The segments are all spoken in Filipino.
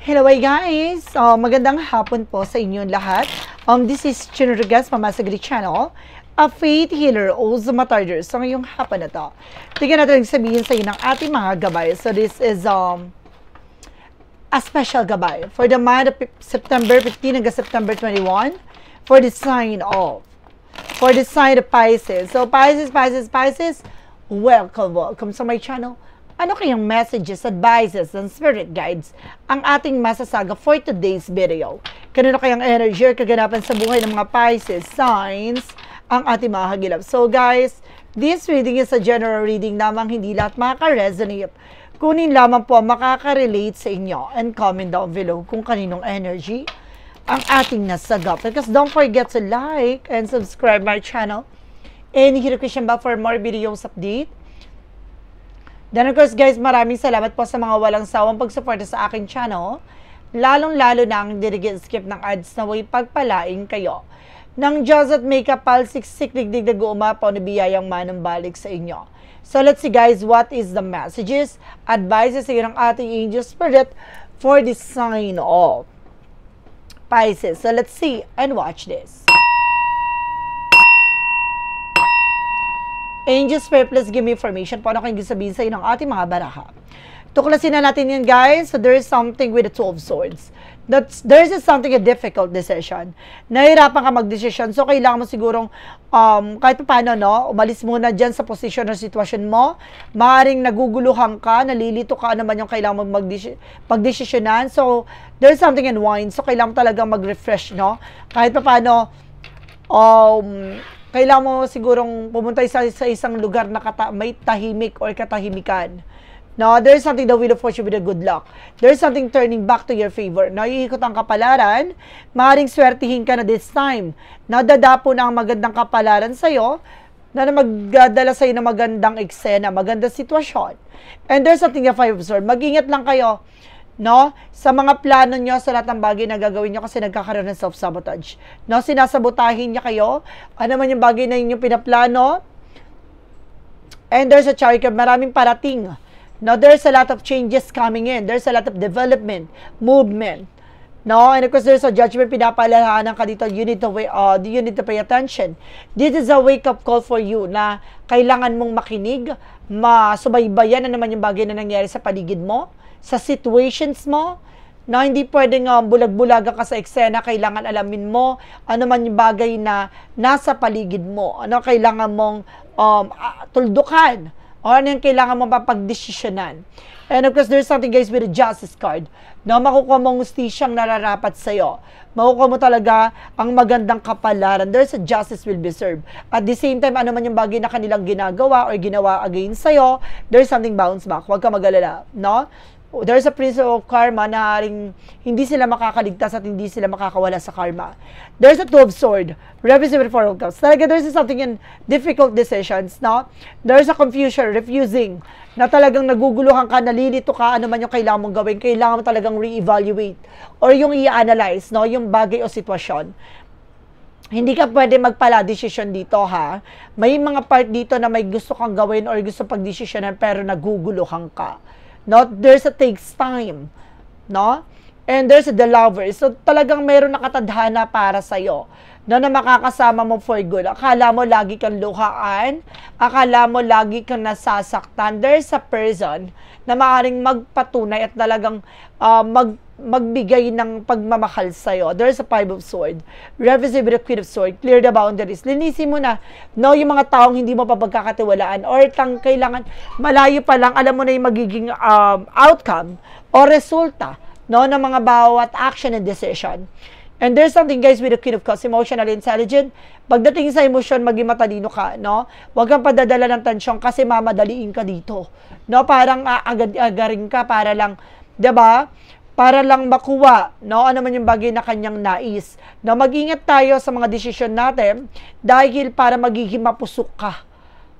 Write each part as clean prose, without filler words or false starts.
Hello guys! Magandang hapon po sa inyong lahat. This is Chino Rodriguez, Mama Sagri Channel, a faith healer o Zumatarder. So ngayong hapon na to, tingnan natin sabihin sa inyo ng ating mga gabay. So this is a special gabay for the month of September 15 hanggang September 21 for the sign of Pisces. So Pisces, welcome sa my channel. Ano kayang messages, advices, and spirit guides ang ating masasaga for today's video? Kanino kayang energy or kaganapan sa buhay ng mga Pisces signs ang ating mga hagilap? So guys, this reading is a general reading lamang, hindi lahat makaka-resonate. Kunin lamang po makaka-relate sa inyo and comment down below kung kaninong energy ang ating nasagap. Because don't forget to like and subscribe my channel and hit the notification bell for more videos update. Then of course guys, maraming salamat po sa mga walang sawang pagsuporta sa aking channel. Lalong-lalo na ang skip ng ads na way pagpalain kayo. Nang Diyos at may kapal, siksik, digdig na guumapaw na biyayang manang balik sa inyo. So let's see guys, what is the messages, advices sa ng ating angel spirit for the sign of Pisces. So let's see and watch this. Angel Spirit, please give me information. Paano kayong sabihin sa inyo ng ating mga baraha? Tuklasin na natin yan, guys. So, there is something with the Two of Swords. There is something a difficult decision. Nahirapan ka mag-decision. So, kailangan mo sigurong, kahit pa paano, no, umalis muna dyan sa posisyon ng sitwasyon mo. Maaaring naguguluhan ka, nalilito ka, ano man yung kailangan mo pag-desisyonan. So, there is something in wine. So, kailangan mo talagang mag-refresh, no? Kahit pa paano, kailangan mo sigurong pumunta sa isang lugar na may tahimik or katahimikan. No, there is something the wheel of fortune with a good luck. There is something turning back to your favor. No, iikot ang kapalaran, maaaring swertihin ka na this time. Nadadapo na ang magandang kapalaran sa'yo, na magdadala sa'yo ng magandang eksena, magandang sitwasyon. And there's something the Five of Swords. Mag-ingat lang kayo, no, sa mga plano nyo, sa lahat ng bagay na gagawin nyo kasi nagkakaroon ng self-sabotage. No, sinasabotahin niya kayo. Ano man yung bagay na inyong pinaplano. And there's a chariot, maraming parating. No, there's a lot of changes coming in. There's a lot of development, movement. No, and of course, there's a judgment, pinapalalahanan ka dito. You need to pay attention. This is a wake-up call for you na kailangan mong makinig, masubaybayan na naman yung bagay na nangyari sa paligid mo, sa situations mo, na hindi pwedeng bulag-bulaga ka sa eksena. Kailangan alamin mo ano man yung bagay na nasa paligid mo, ano kailangan mong tuldukan, o ano yung kailangan mong papagdesisyonan. And of course, there's something guys with the Justice card, na makukuha mong hustisyang nararapat sa'yo. Makukuha mo talaga ang magandang kapalaran. There's a justice will be served. At the same time, ano man yung bagay na kanilang ginagawa or ginawa against sa'yo, there's something bounce back. Huwag ka mag-alala, no? There's a principle of karma na hindi sila makakaligtas at hindi sila makakawala sa karma. There's a Two of Swords, representative for cups. Talaga there's something in difficult decisions, no? There's a confusion, refusing, na talagang naguguluhan ka, nalilito ka, ano man yung kailangan mong gawin, kailangan mo talagang re-evaluate or yung i-analyze, no? Yung bagay o sitwasyon. Hindi ka pwede magpala-desisyon dito, ha? May mga part dito na may gusto kang gawin or gusto pag-desisyonan pero naguguluhan ka. No, there's a takes time, no? And there's the lover. So talagang mayroon nakatadhana para sa iyo, no, na makakasama mo for good. Akala mo lagi kang luhaan, akala mo lagi kang nasasaktan. There's a person na maaaring magpatunay at talagang magbigay ng pagmamahal sa'yo. There's a Five of Swords, representative with the Queen of Swords. Clear the boundaries. Linisin mo na, no, yung mga taong hindi mo pa pagkakatiwalaan or kailangan malayo pa lang, alam mo na yung magiging outcome o resulta, no, ng mga bawat action and decision. And there's something guys with the Queen of Cups, emotionally intelligent. Pagdating sa emosyon, maging matalino ka, no? Huwag kang padadala ng tensyon kasi mamadaliin ka dito. No, parang agad-agarin ka para lang, 'di ba? Para lang makuha, no, ano man yung bagay na kanyang nais. No, mag-ingat tayo sa mga desisyon natin dahil para magiging mapusok ka.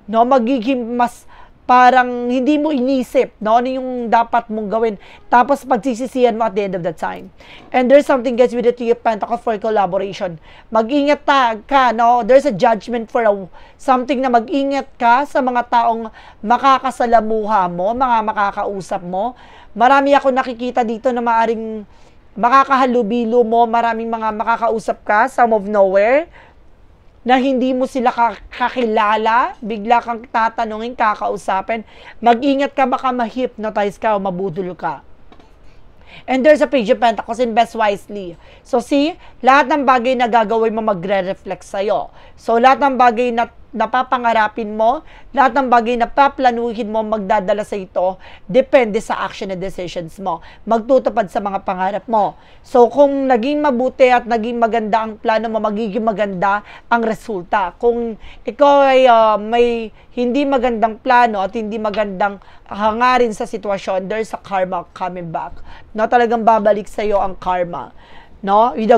No, magiging mas parang hindi mo inisip, no? Ano yung dapat mong gawin. Tapos pagsisisihan mo at the end of the time. And there's something, guys, with the Three of Pentacles for collaboration. Mag-ingat ka, no? There's a judgment for something na mag-ingat ka sa mga taong makakasalamuha mo, mga makakausap mo. Marami ako nakikita dito na maaring makakahalubilo mo, maraming mga makakausap ka, some of nowhere, na hindi mo sila kakilala, bigla kang tatanungin, kakausapin, mag-ingat ka, baka ma-hypnotize ka o mabudol ka. And there's a Page of Pentacles, invest wisely. So see, lahat ng bagay na gagawin mo magre-reflect sa'yo. So lahat ng bagay na napapangarapin mo, lahat ng bagay na paplanuhin mo magdadala sa ito, depende sa action and decisions mo. Magtutupad sa mga pangarap mo. So kung naging mabuti at naging maganda ang plano mo, magiging maganda ang resulta. Kung ikaw ay may hindi magandang plano at hindi magandang hangarin sa sitwasyon, there's a karma coming back. No, talagang babalik sa iyo ang karma. No, in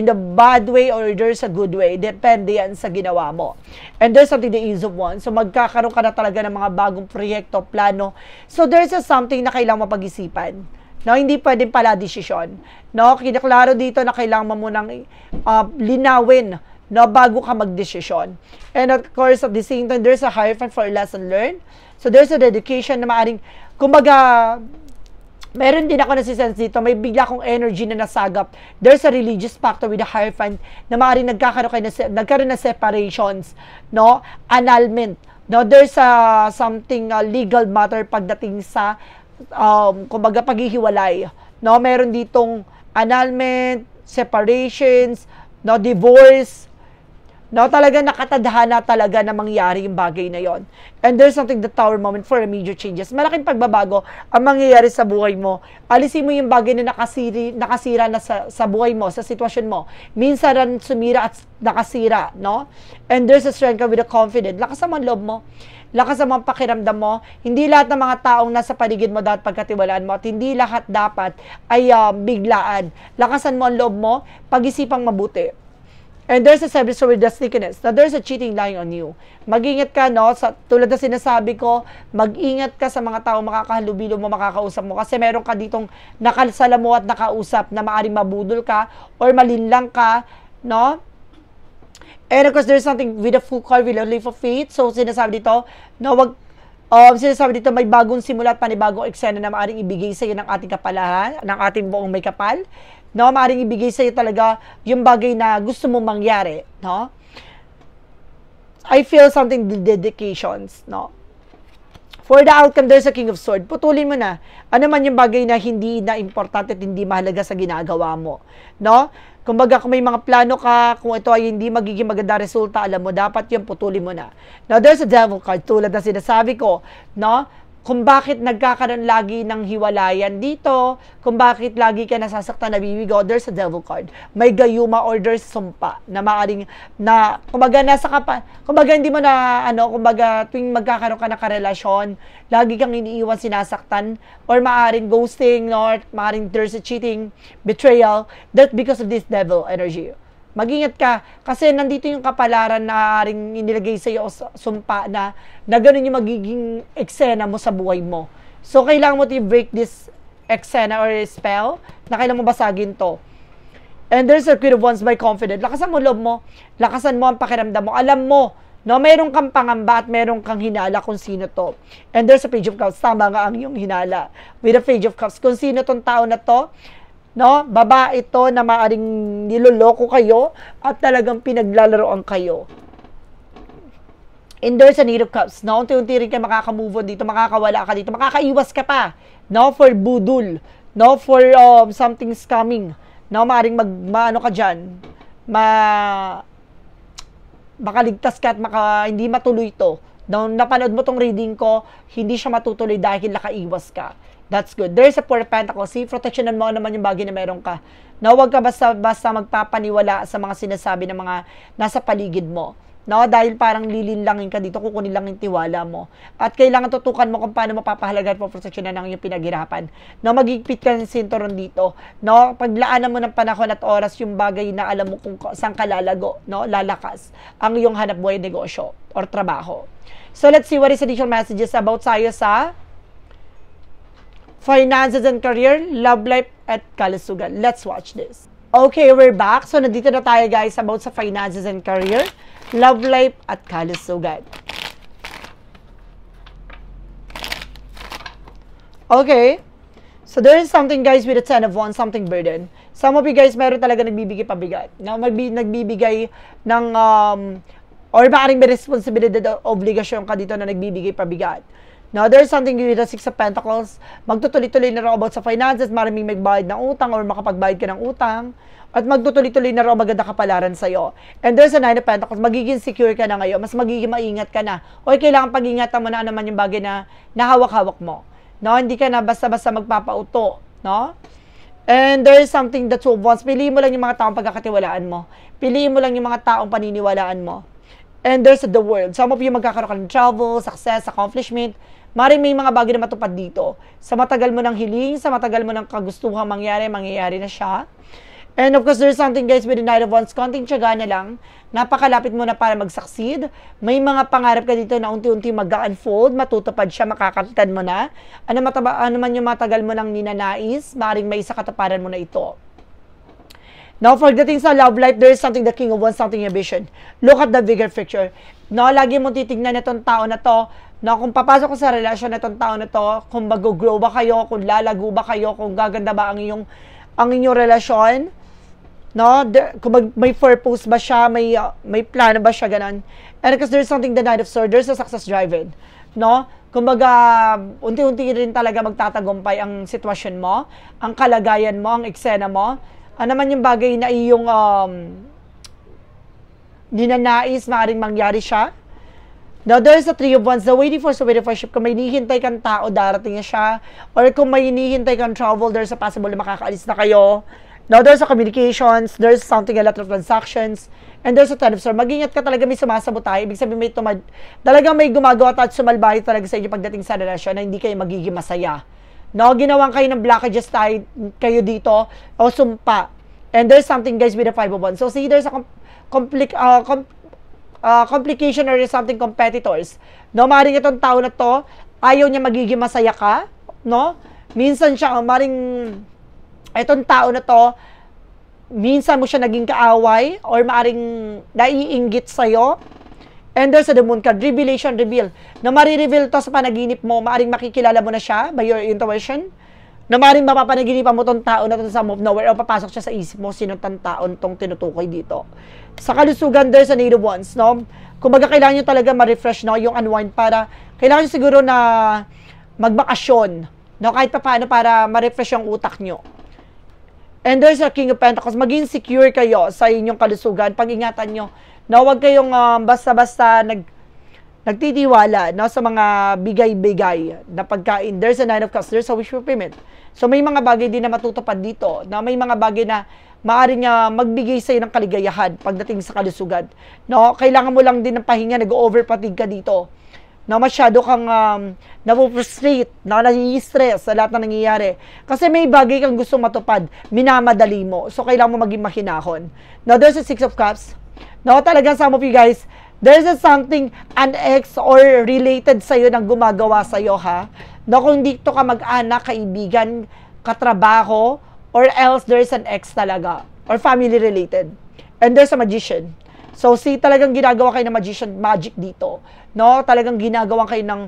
the bad way or there's a good way, depende yan sa ginawa mo. And there's something, the Ease of Wands. So magkakaroon ka na talaga ng mga bagong proyekto, plano. So there's something na kailangan mapag-isipan. No, hindi pwedeng pala desisyon. No, kinaklaro dito na kailangan mo munang linawin, no, bago ka magdesisyon. And of course, at the same time, there's a Hierophant for a lesson learned. So there's a dedication na maaring, kumbaga, meron din ako nasisense dito, may bigla akong energy na nasagap. There's a religious factor with the Hierophant na maaaring nagkaroon na separations, no? Annulment. No, there's something legal matter pagdating sa kumbaga paghihiwalay. No, meron ditong annulment, separations, no, divorce. No, talaga nakatadhana talaga na mangyari yung bagay na yon. And there's something, the Tower moment for major changes. Malaking pagbabago ang mangyayari sa buhay mo. Alisin mo yung bagay na nakasira na sa buhay mo, sa sitwasyon mo. Minsan rin sumira at nakasira, no? And there's a strength with a confidence. Lakas ang loob mo. Lakas ang pakiramdam mo. Hindi lahat ng mga taong nasa paligid mo dapat pagkatiwalaan mo at hindi lahat dapat ay biglaan. Lakasan mo ang loob mo, pag-isipang mabuti. And there's a service with the sneakiness. Now, there's a cheating lying on you. Mag-ingat ka, no? Tulad na sinasabi ko, mag-ingat ka sa mga tao makakahalubilo mo, makakausap mo. Kasi meron ka ditong nakasalamu at nakausap na maaaring mabudol ka or malinlang ka, no? And of course, there's something with a full card, with a leap of faith. So, sinasabi dito, no, sinasabi dito, may bagong simula at panibagong eksena na maaaring ibigay sa iyo ng ating kapalaran, ng ating buong may kapal. No, maaaring ibigay sa iyo talaga yung bagay na gusto mong mangyari, no? I feel something, dedications, no? For the outcome, there's a King of Swords. Putulin mo na. Ano man yung bagay na hindi na importante at hindi mahalaga sa ginagawa mo, no? Kumbaga, kung may mga plano ka, kung ito ay hindi magiging maganda resulta, alam mo, dapat yung putulin mo na. Now, there's a Devil card, tulad na sinasabi ko, no? Kung bakit nagkakaroon lagi ng hiwalayan dito, kung bakit lagi ka nasasaktan, nabibigo, there's a Devil card. May gayuma or there's sumpa na maaring, na, kumbaga, kumbaga, hindi mo na, kumbaga, tuwing magkakaroon ka ng karelasyon, lagi kang iniiwan, sinasaktan, or maaring ghosting, or maaring there's a cheating, betrayal, that because of this devil energy. Mag-ingat ka, kasi nandito yung kapalaran na ring inilagay sa iyo sumpa na ganun yung magiging eksena mo sa buhay mo. So, kailangan mo break this eksena or spell na kailangan mo basagin to. And there's a Queen of Wands by confidence. Lakasan mo loob mo, lakasan mo ang pakiramdam mo. Alam mo, no, mayroon kang pangamba at mayroon kang hinala kung sino to. And there's a Page of Cups. Tama nga ang iyong hinala. With a Page of Cups. Kung sino tong tao na to, no, babae ito na maaring niloloko kayo at talagang pinaglalaroan kayo. And there's a Knight of Cups. No, unti-unti rin kayo makakamove on dito, makakawala ka dito, makakaiwas ka pa, no, for budul, no, for something's coming. No, maaring maano ka dyan, makaligtas ka at hindi matuloy to. No, napanood mo tong reading ko, hindi siya matutuloy dahil nakaiwas ka. That's good. There's a Four of Pentacles. See, protectionan mo naman yung bagay na meron ka. No, huwag ka basta magpapaniwala sa mga sinasabi ng mga nasa paligid mo. No, dahil parang lilinlangin ka dito, kukunin lang yung tiwala mo. At kailangan tutukan mo kung paano mapapahalagan mo proteksyonan ng iyong pinaghirapan. No, magigpit ka ng sinturon dito. No, paglaanan mo ng panahon at oras yung bagay na alam mo kung saan ka lalago, no, lalakas ang iyong hanap buhay, negosyo or trabaho. So, let's see what is additional messages about sa'yo sa finances and career, love life, at kalusugan. Let's watch this. Okay, we're back. So, nandito na tayo guys about sa finances and career, love life, at kalusugan. Okay. So, there is something guys with a 10 of Wands, something burden. Some of you guys, meron talaga nagbibigay pabigat. Na nagbibigay ng, or maaaring may responsibilidad o obligasyon ka dito na nagbibigay pabigat. Now, there's something with the 6 of Pentacles. Magtutuloy-tuloy na rin about sa finances, maraming magbayad ng utang or makapagbayad ka ng utang. At magtutuloy-tuloy na rin maganda kapalaran sa'yo. And there's a 9 of Pentacles. Magiging secure ka na ngayon. Mas magiging maingat ka na. O kailangan pag-ingatan mo na naman yung bagay na nahawak-hawak mo. No, hindi ka na basta-basta magpapauto, no? And there is something that 2 of Wands. Piliin mo lang yung mga taong pagkakatiwalaan mo. Piliin mo lang yung mga taong paniniwalaan mo. And there's the world. Some of you magkakaroon ka ng travel, success, accomplishment. Maring may mga bagay na matupad dito. Sa matagal mo ng hiling, sa matagal mo ng kagustuhang mangyayari na siya. And of course, there's something guys with the Knight of Wands. Konting tiyaga na lang. Napakalapit mo na para mag-succeed. May mga pangarap ka dito na unti-unti mag-unfold. Matutupad siya, makakapitan mo na. Ano man yung matagal mo nang ninanais, maring may isa kataparan mo na ito. Now, pagdating sa love life, there is something the King of Wands, something ambition. Look at the bigger picture. No, lagi mo titignan itong tao na to, na kung papasok ko sa relasyon na itong tao na to, kung mag-grow ba kayo, kung lalago ba kayo, kung gaganda ba ang inyong relasyon. No, kung may purpose ba siya, may plano ba siya, ganun. And because there's something the Knight of Swords, there's a success driven. No, kumbaga, unti-unti rin talaga magtatagumpay ang sitwasyon mo, ang kalagayan mo, ang eksena mo. Ano man yung bagay na iyong ninanais, maaaring mangyari siya. Now, there's a 3 of Wands, the waiting for ship. Kung may hinihintay kang tao, darating na siya. Or kung may hinihintay kang travel, there's a possible na makakaalis na kayo. Now, there's a communications, there's something, a lot of transactions, and there's a 10 of Swords. Mag-ingat ka talaga, may sumasabotay. Ibig sabihin, talagang may gumagawa at sumalbahay talaga sa inyo pagdating sa relasyon na hindi kayo magiging masaya. No, ginawang kayo ng blockages kayo dito, o sumpa. And there's something, guys, with the 5 of Wands. So, see, there's a complication or something competitors. No, maring itong tao na to, ayaw niya magiging masaya ka. No, minsan siya, itong tao na to, minsan mo siya naging kaaway or maaring naiinggit sa'yo. And there's the Moon card, revelation, reveal. Na marireveal to sa panaginip mo, maaring makikilala mo na siya by your intuition. Na maaring mapapanaginipan mo tong tao na to sa move nowhere o papasok siya sa isip mo sino tong taon tong tinutukoy dito. Sa kalusugan, there's a Knight of Wands, no? Kumbaga kailangan nyo talaga ma-refresh, no? Yung unwind para, kailangan nyo siguro na magbakasyon, no? Kahit pa paano para ma-refresh yung utak nyo. And there's a King of Pentacles. Maging secure kayo sa inyong kalusugan. Pag-ingatan nyo na huwag kayong basta-basta nagtitiwala, no, sa mga bigay-bigay na pagkain. There's a 9 of Cups. There's a wish fulfillment. So may mga bagay din na matutupad dito. Na may mga bagay na maaaring magbigay sa'yo ng kaligayahan pagdating sa kalusugan. No, kailangan mo lang din ng pahinga. Nag-overfatigue ka dito. Na masyado kang na-frustrate, na nai-stress sa lahat na nangyayari. Kasi may bagay kang gusto matupad, minamadali mo. So, kailangan mo maging mahinahon. Now, there's a 6 of Cups. Now, talaga, some of you guys, there's a something, an ex or related sa'yo na gumagawa sa'yo, ha? Na kung dito ka mag-anak, kaibigan, katrabaho, or else there's an ex talaga, or family related. And there's a magician. So, talagang ginagawa kayo ng magic dito. No? Talagang ginagawa kayo ng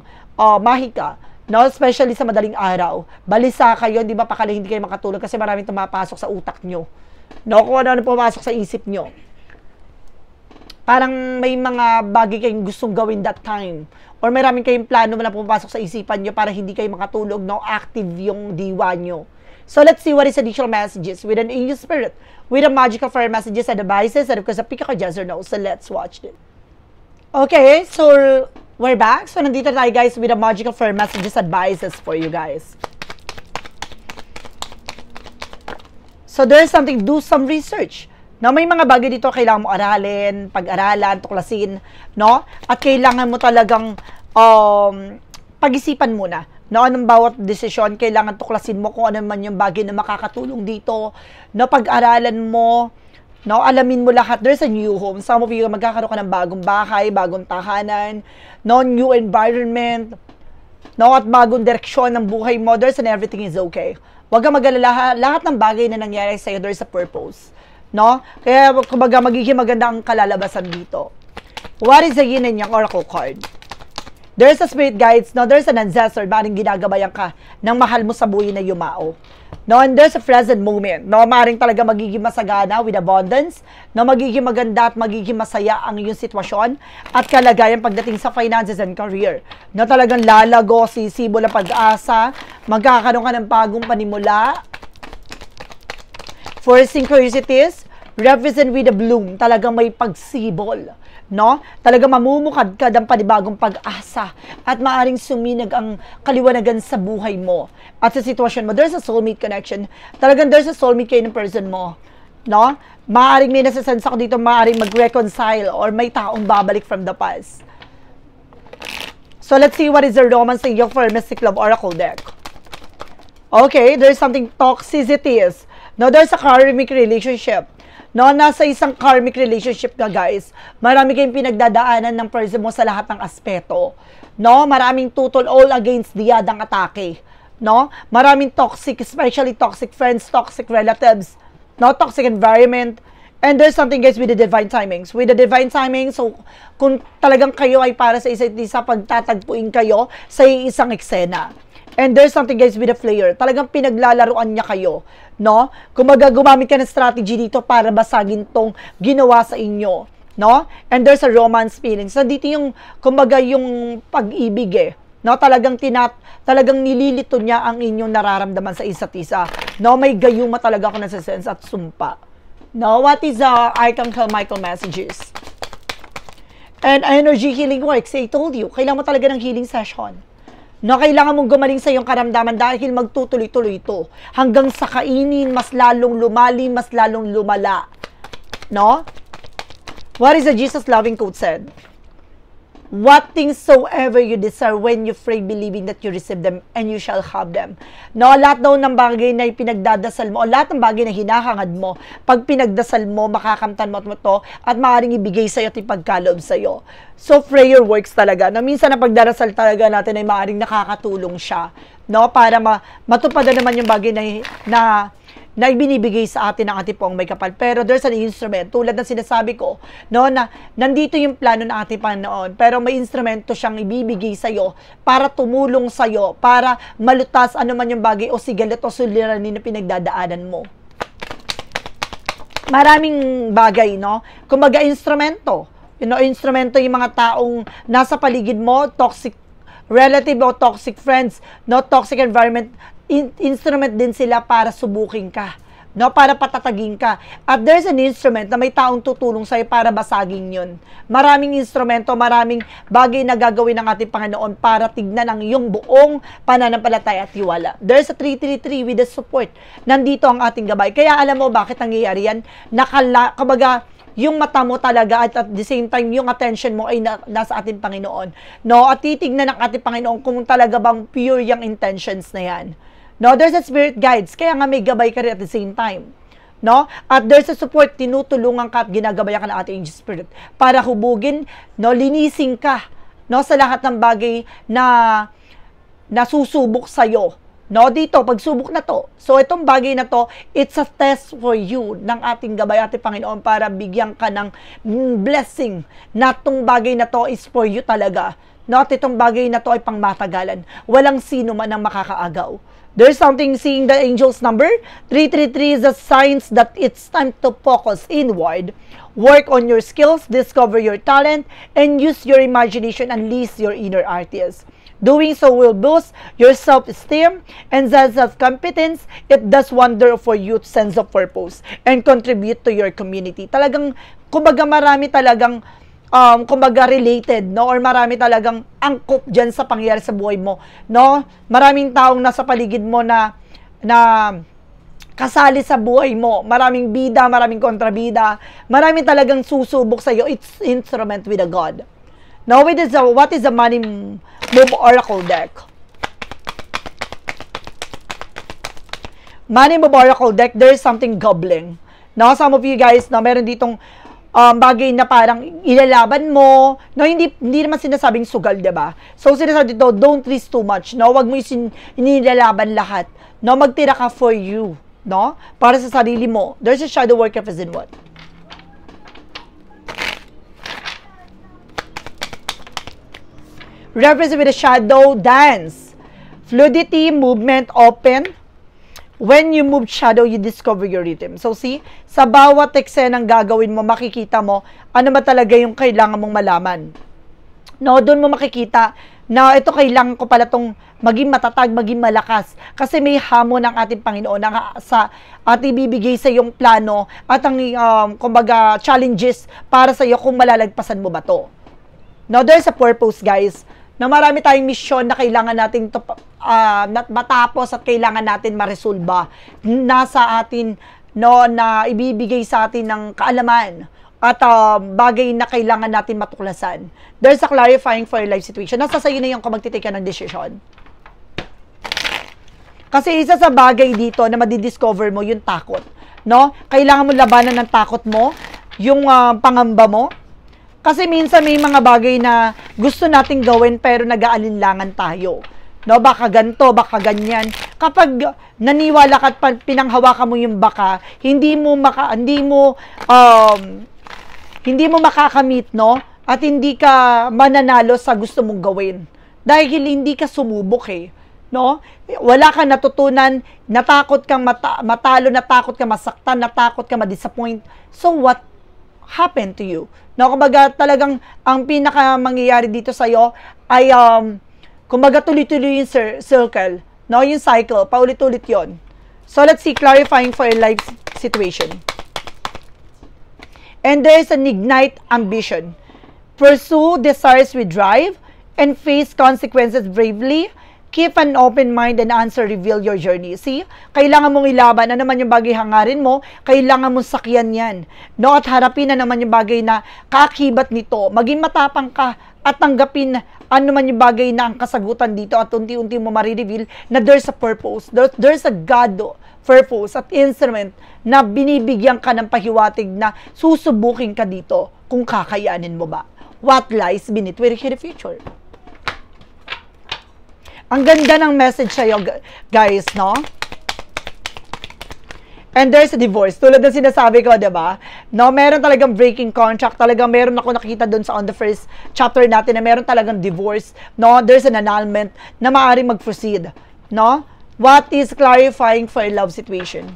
mahika. No? Especially sa madaling araw. Balisa kayo, di ba, pakala hindi kayo makatulog kasi maraming tumapasok sa utak nyo. No? Kung ano pumasok sa isip nyo. Parang may mga bagay kayong gustong gawin that time. Or maraming kayong plano na pumapasok sa isipan nyo para hindi kayo makatulog. No? Active yung diwa nyo. So, let's see what is additional messages with an angel spirit, with a magical fire messages and advices, and of course, a pick of yes or no. So, let's watch it. Okay, so, we're back. So, nandito tayo, guys, with a magical fire messages advices for you guys. So, there's something, do some research. No, may mga bagay dito kailangan mo aralin, pag-aralan, tuklasin, no? At kailangan mo talagang pag-isipan muna. No, anong bawat desisyon, kailangan tuklasin mo kung ano man yung bagay na makakatulong dito. No, pag-aralan mo, No, alamin mo lahat. There's a new home. Some of you, magkakaroon ka ng bagong bahay, bagong tahanan, no, new environment, no, at bagong direksyon ng buhay mo. There's and everything is okay. Huwag kang mag-alala, lahat ng bagay na nangyari sa'yo, there's a purpose. No? Kaya, kumbaga, magiging maganda ang kalalabasan dito. What is the yin and yang oracle card? There's a spirit guides, no? There's an ancestor, maring ginagabayan ka ng mahal mo sa buhay na yumao. No, and there's a present moment. No, maring talaga magiging masagana with abundance. No, magiging maganda at magiging masaya ang iyong sitwasyon at kalagayan pagdating sa finances and career. No, talagang lalago, sisibol ang pag-asa, magkakaroon ka ng bagong panimula. For synchronicities, represent with a bloom, talagang may pagsibol. No? Talaga mamumukadkad ang panibagong pag-asa at maaring suminag ang kaliwanagan sa buhay mo at sa sitwasyon mo. There's a soulmate connection. Talagang there's a soulmate kayo ng person mo. No? Maaring may nasasense ako dito, maaring mag-reconcile or may taong babalik from the past. So let's see what is the romance ng for Mystic Love Oracle deck. Okay, there's something toxicities. No, there's a karmic relationship. No, nasa isang karmic relationship ka, guys. Marami kayong pinagdadaanan ng person mo sa lahat ng aspeto. No, maraming tutol all against diyadang atake. No, maraming toxic, especially toxic friends, toxic relatives, no, toxic environment. And there's something, guys, with the divine timings. With the divine timing, so kung talagang kayo ay para sa isa't isa, pagtatagpuin kayo sa isang eksena. And there's something, guys, with a player. Talagang pinaglalaruan niya kayo. No? Kumaga, gumamit ka ng strategy dito para basagin tong ginawa sa inyo. No? And there's a romance feeling. So, dito yung, kumbaga, yung pag-ibig eh. No? Talagang nililito niya ang inyong nararamdaman sa isa't isa. No? May gayuma talaga ako nasa sense at sumpa. No? What is Archangel Michael messages? And energy healing works. I told you, kailangan mo talaga ng healing session. No, kailangan mong gumaling sa iyong karamdaman dahil magtutuloy-tuloy ito. Hanggang sa kainin, mas lalong lumalim, mas lalong lumala. No? What is the Jesus loving quote said? What things soever you desire when you pray, believing that you receive them and you shall have them. No, lahat daw ng bagay na pinagdadasal mo, o lahat ng bagay na hinahangad mo, pag pinagdasal mo, makakamtan mo to, at maaaring ibigay sa'yo at ipagkaloob sa'yo. So, prayer works talaga. No, minsan na pagdarasal talaga natin ay maaaring nakakatulong siya. No, para matupad na naman yung bagay na ibinibigay sa atin ng ating pong may kapal. Pero there's an instrument, tulad ng sinasabi ko, no, na nandito yung plano ng ating Panginoon, pero may instrumento siyang ibibigay sa'yo para tumulong sa'yo, para malutas ano man yung bagay o sigalit o suliranin na pinagdadaanan mo. Maraming bagay, no? Kumbaga, instrumento. You know, instrumento yung mga taong nasa paligid mo, toxic relative o toxic friends, no, toxic environment, instrument din sila para subukin ka, no, para patatagin ka. At there's an instrument na may taong tutulong sa'yo para basagin yun. Maraming instrumento, maraming bagay na gagawin ng ating Panginoon para tignan ang iyong buong pananampalataya at tiwala. There's a 333 with the support. Nandito ang ating gabay. Kaya alam mo bakit nangyayari yan? Kumbaga, yung mata mo talaga at the same time yung attention mo ay nasa ating Panginoon. No, at titignan ng ating Panginoon kung talaga bang pure yung intentions na yan. No, there's a spirit guides, kaya nga may gabay ka rin at the same time. No? At there's a support, tinutulungan ka at ginagabayan ka ng ating angel spirit para hubugin, no, linisin ka, no, sa lahat ng bagay na nasusubok sa'yo. No, dito, pagsubok na to. So, itong bagay na to, it's a test for you ng ating gabay, ating Panginoon, para bigyan ka ng blessing na itong bagay na to is for you talaga. No, at itong bagay na to ay pangmatagalan. Walang sino man ang makakaagaw. There's something, seeing the angel's number, 333 is a signs that it's time to focus inward, work on your skills, discover your talent, and use your imagination and unleash your inner artist. Doing so will boost your self-esteem and sense of competence. It does wonder for your sense of purpose and contribute to your community. Talagang, kumbaga marami talagang kumbaga related, no, or marami talagang angkop dyan sa pangyayari sa buhay mo, no. Maraming taong nasa paligid mo na kasali sa buhay mo, maraming bida, maraming kontrabida, maraming talagang susubok sa iyo. It's instrument with a God. Now, what is the money move oracle deck? Money move oracle deck, there is something gobbling. No, some of you guys, no, meron ditong bagay na parang ilalaban mo, no, hindi naman sinasabing sugal, 'di ba? So sinasabi dito, don't risk too much, no? Wag mo inilalaban lahat. No, magtira ka for you, no? Para sa sarili mo. There's a shadow work represent what? Represent with a shadow dance. Fluidity, movement, open. When you move shadow, you discover your rhythm. So see, sa bawat eksenang gagawin mo, makikita mo ano ba talaga yung kailangan mong malaman. No, doon mo makikita na ito kailangan ko pala tong maging matatag, maging malakas. Kasi may hamon ng ating Panginoon at ibibigay sa iyong plano at ang kumbaga challenges para sa iyo kung malalagpasan mo ba to. Now, there's a purpose, guys, na marami tayong misyon na kailangan natin matapos at kailangan natin maresolba. Nasa atin, no, na ibibigay sa atin ng kaalaman at bagay na kailangan natin matuklasan. There's a clarifying for your life situation. Nasa sa'yo na yung kung magtitake ka ng decision. Kasi isa sa bagay dito na madidiscover mo, yung takot. No? Kailangan mo labanan ng takot mo, yung pangamba mo. Kasi minsan may mga bagay na gusto nating gawin pero nag-aalinlangan tayo. No, baka ganto, baka ganyan. Kapag naniwala ka at pinanghawakan mo yung baka, hindi mo makakamit, no? At hindi ka mananalo sa gusto mong gawin. Dahil hindi ka sumubok eh. No? Wala kang natutunan, natakot kang matalo, natakot kang masaktan, natakot kang ma-disappoint. So what happened to you? No, kumbaga talagang ang pinaka mangyayari dito sa iyo ay kumbaga tuloy-tuloy yung circle, no, yung cycle, paulit-ulit 'yon. So let's see, clarifying for your life situation. And there is an ignite ambition. Pursue desires with drive and face consequences bravely. Keep an open mind and answer reveal your journey. See? Kailangan mong ilaban na naman yung bagay hangarin mo, kailangan mong sakyan yan. No? At harapin na naman yung bagay na kaakibat nito. Maging matapang ka at tanggapin ano man yung bagay na ang kasagutan dito at unti-unti mo marireveal na there's a purpose. There's a God purpose at instrument na binibigyan ka ng pahiwatig na susubukin ka dito kung kakayanin mo ba. What lies beneath your future? Ang ganda ng message sa'yo, guys, no? And there's a divorce. Tulad ng sinasabi ko, diba? No, meron talagang breaking contract. Talagang meron ako nakita dun sa on the first chapter natin na meron talagang divorce. No, there's an annulment na maaaring mag-proceed. No? What is clarifying for a love situation?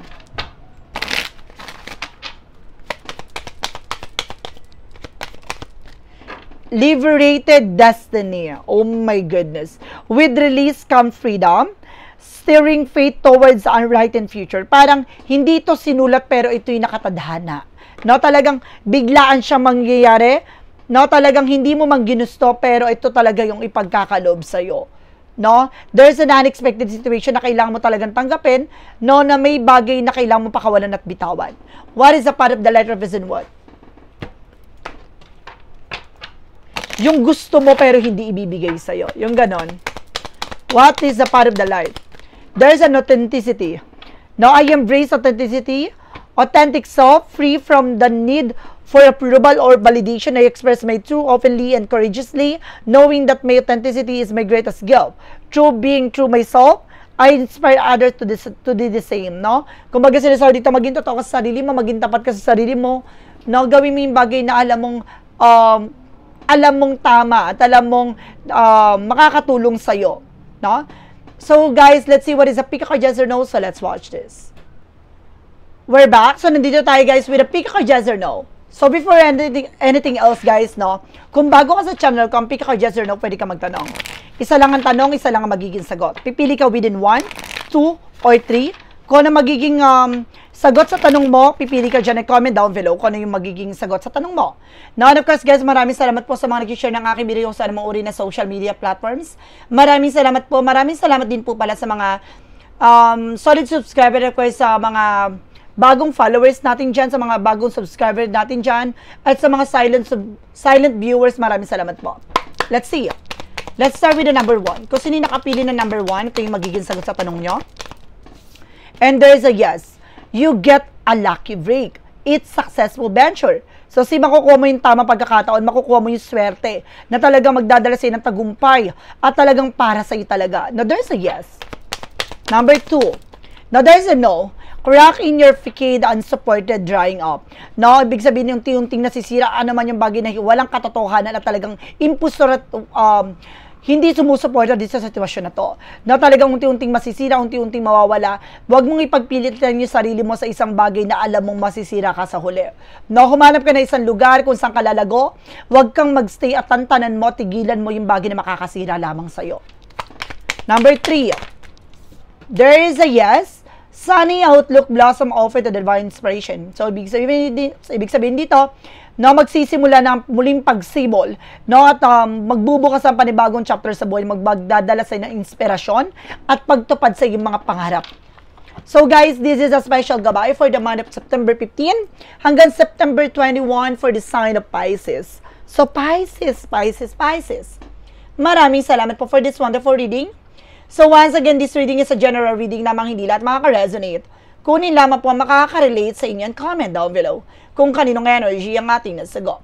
Liberated destiny. Oh my goodness. With release comes freedom. Steering fate towards an unwritten future. Parang hindi ito sinulat pero ito'y nakatadhana. No, talagang biglaan siya mangyayari. No, talagang hindi mo man ginusto pero ito talaga yung ipagkakaloob sa'yo. No, there's an unexpected situation na kailangan mo talagang tanggapin. No, na may bagay na kailangan mo pakawalan at bitawan. What is a part of the light represent what? Yung gusto mo pero hindi ibibigay sa'yo. Yung ganon. What is the part of the light? There's an authenticity. Now, I embrace authenticity. Authentic self, free from the need for approval or validation. I express my truth openly and courageously, knowing that my authenticity is my greatest gift. Through being true myself, I inspire others to do the same, no? Kung baga sinasabi dito, maging totoo ka sa sarili mo, maging tapat ka sa sarili mo, no? Gawin mo yung bagay na alam mong tama at alam mong makakatulong sa'yo. No? So, guys, let's see what is a pick a card, yes or no. So, let's watch this. We're back. So, nandito tayo, guys, with a pick a card, yes or no. So, before anything else, guys, no, kung bago ka sa channel ko, ang pick a card, yes or no, pwede ka magtanong. Isa lang ang tanong, isa lang ang magiging sagot. Pipili ka within 1, 2, or 3. Kung ano magiging sagot sa tanong mo, pipili ka dyan at comment down below kung ano yung magiging sagot sa tanong mo. Now, and of course, guys, maraming salamat po sa mga nag-share ng aking video sa anumang uri na social media platforms. Maraming salamat po. Maraming salamat din po pala sa mga solid subscriber, of course, sa mga bagong followers natin dyan, sa mga bagong subscriber natin dyan, at sa mga silent viewers, maraming salamat po. Let's see. Let's start with the number 1. Kung sino nakapili ng number 1, ito yung magiging sagot sa tanong nyo. And there's a yes. You get a lucky break. it's successful venture. So, makukuha mo yung tamang pagkakataon, makukuha mo yung swerte na talagang magdadala sa'yo ng tagumpay at talagang para sa'yo talaga. Now, there's a yes. Number 2. Now, there's a no. Crack in your facade, unsupported, drying up. No, ibig sabihin yung unti-unting nasisira, ano man yung bagay na walang katotohanan at talagang impostor at hindi sumusuporta dito sa sitwasyon na to. Na talagang unti-unting masisira, unti-unting mawawala. Huwag mong ipagpilit lang yung sarili mo sa isang bagay na alam mong masisira ka sa huli. No, humanap ka na isang lugar kung saan ka lalago. Huwag kang magstay at tantanan mo, tigilan mo yung bagay na makakasira lamang sa'yo. Number 3. There is a yes. Sunny outlook, blossom offer to divine inspiration. So, ibig sabihin dito, no, magsisimula ng muling pagsibol, no, at magbubukas ang panibagong chapter sa buhay, magdadala sa ng inspirasyon at pagtupad sa iyong mga pangarap. So guys, this is a special gabay for the month of September 15 hanggang September 21 for the sign of Pisces. So Pisces. Maraming salamat po for this wonderful reading. So once again, this reading is a general reading namang hindi lahat makaka-resonate. Kunin lamang po ang makaka-relate sa inyo and comment down below kung kaninong energy ang ating nasagot.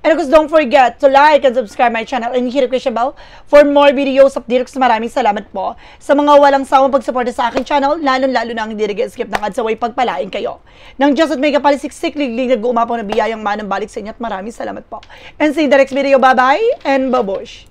And of course, don't forget to like and subscribe my channel and hit the notification bell for more videos updates. Maraming salamat po sa mga walang sawang pagsuporta sa aking channel, lalo-lalo na ang hindi nag-skip ng ads away pagpalain kayo. Nang Diyos at may kapalisiksik, liglig nag-uumapaw na biyayang manang balik sa inyo at maraming salamat po. And see you in the next video. Bye-bye and babush!